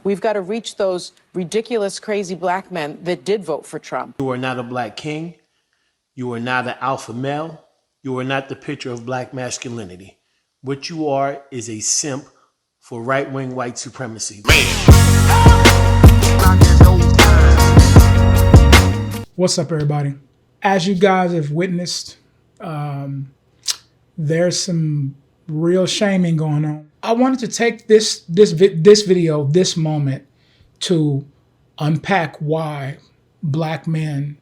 We've got to reach those ridiculous, crazy black men that did vote for Trump. You are not a black king. You are not an alpha male. You are not the picture of black masculinity. What you are is a simp for right-wing white supremacy. What's up, everybody? As you guys have witnessed, there's some real shaming going on. I wanted to take this video, this moment, to unpack why black men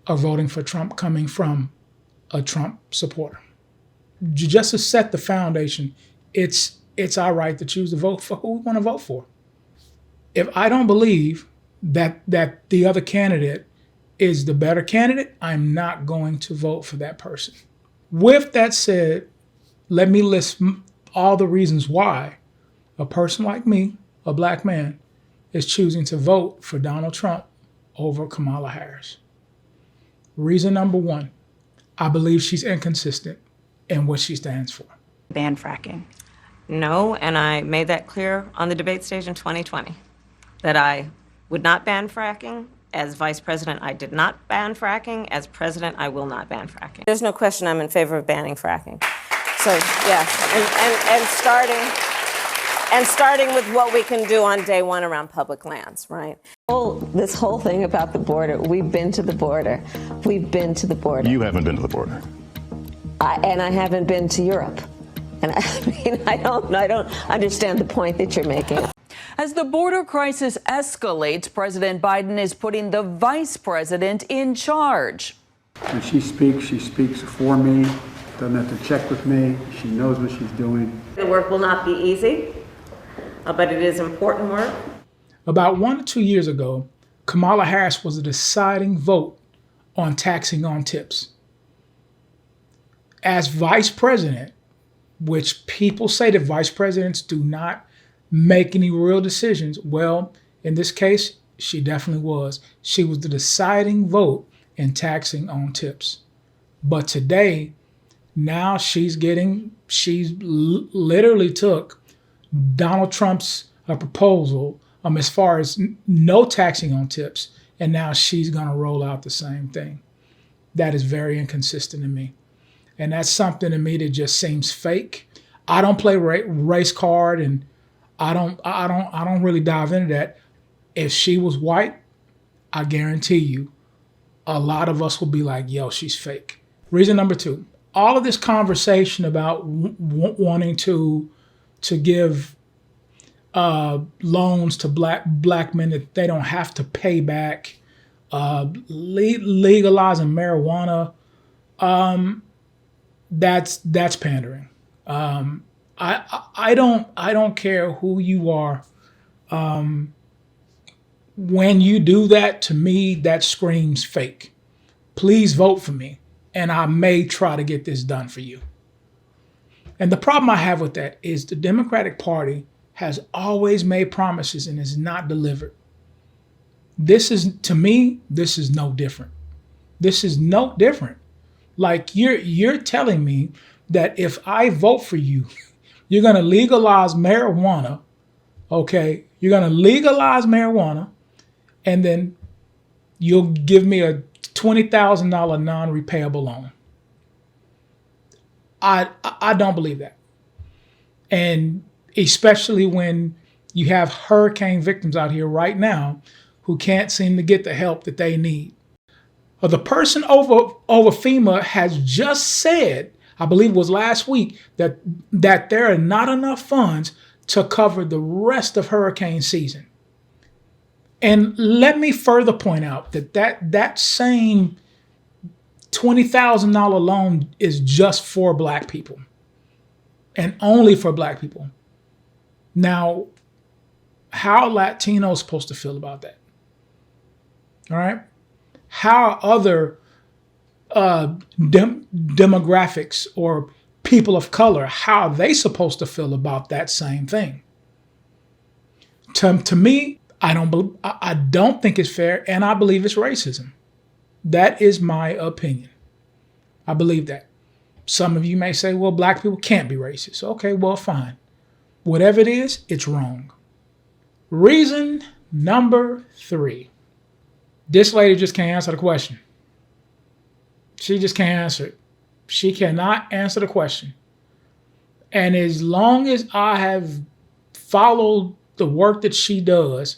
are voting for Trump coming from a Trump supporter. Just to set the foundation, it's our right to choose to vote for who we want to vote for. If I don't believe that the other candidate is the better candidate, I'm not going to vote for that person. With that said, let me list all the reasons why a person like me, a black man, is choosing to vote for Donald Trump over Kamala Harris. Reason number one, I believe she's inconsistent in what she stands for. Ban fracking. No, and I made that clear on the debate stage in 2020, that I would not ban fracking. As vice president, I did not ban fracking. As president, I will not ban fracking. There's no question I'm in favor of banning fracking. So, yeah, and starting with what we can do on day one around public lands, right? This whole thing about the border, we've been to the border. We've been to the border. You haven't been to the border. And I haven't been to Europe. And I don't understand the point that you're making. As the border crisis escalates, President Biden is putting the vice president in charge. When she speaks for me, doesn't have to check with me. She knows what she's doing. The work will not be easy, but it is important work. About 1 or 2 years ago, Kamala Harris was a deciding vote on taxing on tips. As vice president, which people say that vice presidents do not make any real decisions, well, in this case, she definitely was. She was the deciding vote in taxing on tips. But today, now she literally took Donald Trump's proposal as far as no taxing on tips, and now she's going to roll out the same thing. That is very inconsistent to me. And that's something to me that just seems fake. I don't play race card, and I don't really dive into that. If she was white, I guarantee you, a lot of us will be like, yo, she's fake. Reason number two, all of this conversation about wanting to give loans to black men that they don't have to pay back, legalizing marijuana, that's pandering. I don't care who you are. When you do that, to me, that screams fake. Please vote for me, and I may try to get this done for you. And the problem I have with that is the Democratic Party has always made promises and has not delivered. To me, this is no different. This is no different. Like you're telling me that if I vote for you, you're going to legalize marijuana, okay? You're going to legalize marijuana, and then you'll give me a $20,000 non-repayable loan. I don't believe that. And especially when you have hurricane victims out here right now who can't seem to get the help that they need. The person over FEMA has just said, I believe it was last week, that there are not enough funds to cover the rest of hurricane season. And let me further point out that same $20,000 loan is just for black people and only for black people. Now, how are Latinos supposed to feel about that? All right? How are other demographics or people of color, how are they supposed to feel about that same thing? To me, I don't think it's fair, and I believe it's racism. That is my opinion. I believe that. Some of you may say, well, black people can't be racist. Okay, well, fine. Whatever it is, it's wrong. Reason number 3. This lady just can't answer the question. She just can't answer it. She cannot answer the question. And as long as I have followed the work that she does,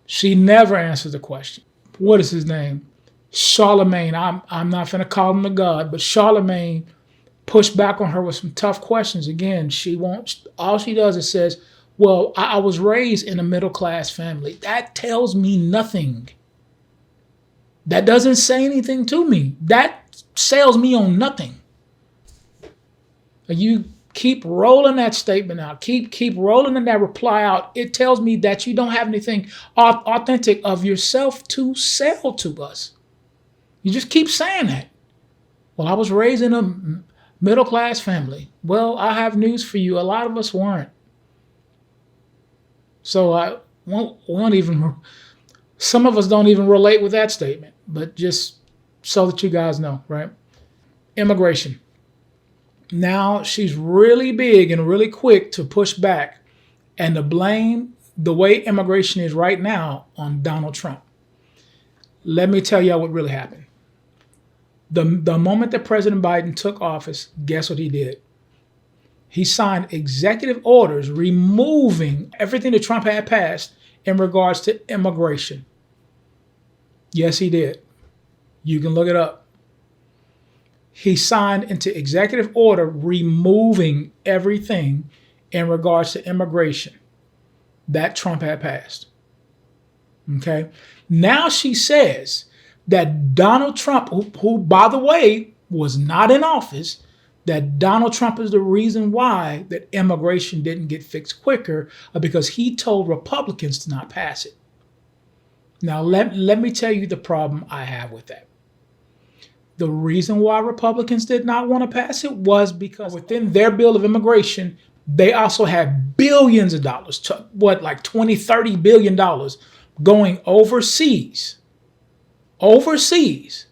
she never answers the question. What is his name? Charlemagne. I'm not going to call him a god, but Charlemagne pushed back on her with some tough questions. Again, she won't. All she does is says, well, I was raised in a middle-class family. That tells me nothing. That doesn't say anything to me. That sells me on nothing. You keep rolling that statement out. Keep rolling that reply out. It tells me that you don't have anything authentic of yourself to sell to us. You just keep saying that. Well, I was raised in a middle-class family. Well, I have news for you. A lot of us weren't. So I won't even, some of us don't even relate with that statement, but just so that you guys know, right? Immigration. Now she's really big and really quick to push back and to blame the way immigration is right now on Donald Trump. Let me tell y'all what really happened. The moment that President Biden took office, guess what he did? He signed executive orders removing everything that Trump had passed in regards to immigration. Yes, he did. You can look it up. He signed into executive order removing everything in regards to immigration that Trump had passed. Okay? Now she says that Donald Trump, who by the way, was not in office, that Donald Trump is the reason why that immigration didn't get fixed quicker, because he told Republicans to not pass it. Now, let me tell you the problem I have with that. The reason why Republicans did not want to pass it was because within their bill of immigration, they also had billions of dollars, like $20, $30 billion going overseas. Overseas.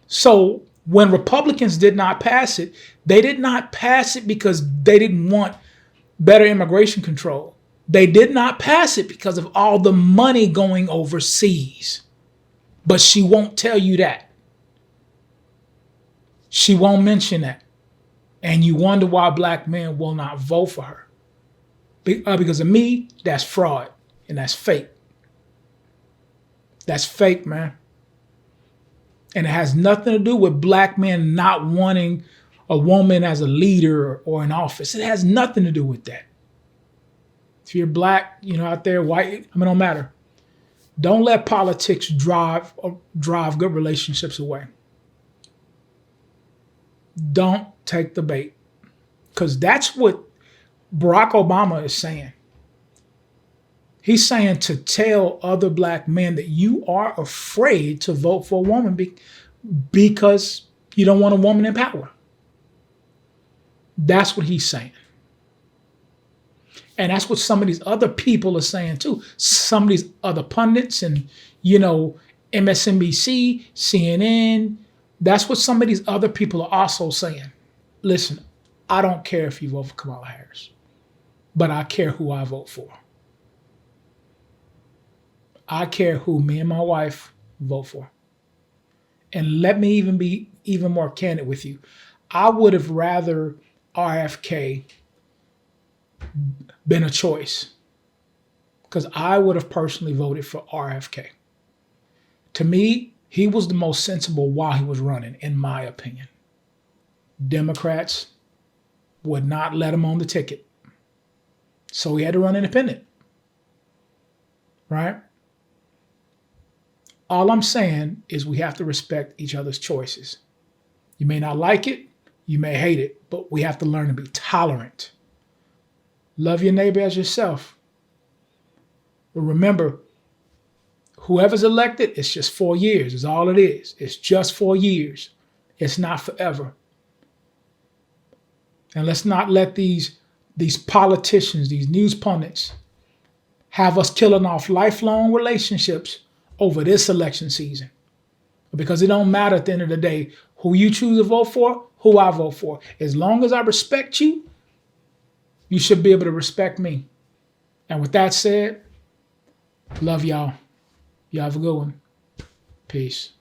So when Republicans did not pass it, they did not pass it because they didn't want better immigration control. They did not pass it because of all the money going overseas. But she won't tell you that. She won't mention that. And you wonder why black men will not vote for her. Because of me, that's fraud and that's fake. That's fake, man. And it has nothing to do with black men not wanting a woman as a leader or in office. It has nothing to do with that. If you're black, out there, white, it don't matter. Don't let politics drive good relationships away. Don't take the bait. Because that's what Barack Obama is saying. He's saying to tell other black men that you are afraid to vote for a woman because you don't want a woman in power. That's what he's saying. And that's what some of these other people are saying too. Some of these other pundits and, MSNBC, CNN, that's what some of these other people are also saying. Listen, I don't care if you vote for Kamala Harris, but I care who I vote for. I care who me and my wife vote for. And let me even be even more candid with you. I would have rather RFK been a choice, because I would have personally voted for RFK. To me, he was the most sensible while he was running, in my opinion. Democrats would not let him on the ticket. So he had to run independent. Right? All I'm saying is we have to respect each other's choices. You may not like it, you may hate it, but we have to learn to be tolerant. Love your neighbor as yourself. But remember, whoever's elected, it's just 4 years, is all it is. It's just 4 years. It's not forever. And let's not let these politicians, these news pundits, have us killing off lifelong relationships over this election season. Because it don't matter at the end of the day who you choose to vote for, who I vote for. As long as I respect you, you should be able to respect me. And with that said, Love y'all. Y'all have a good one. Peace.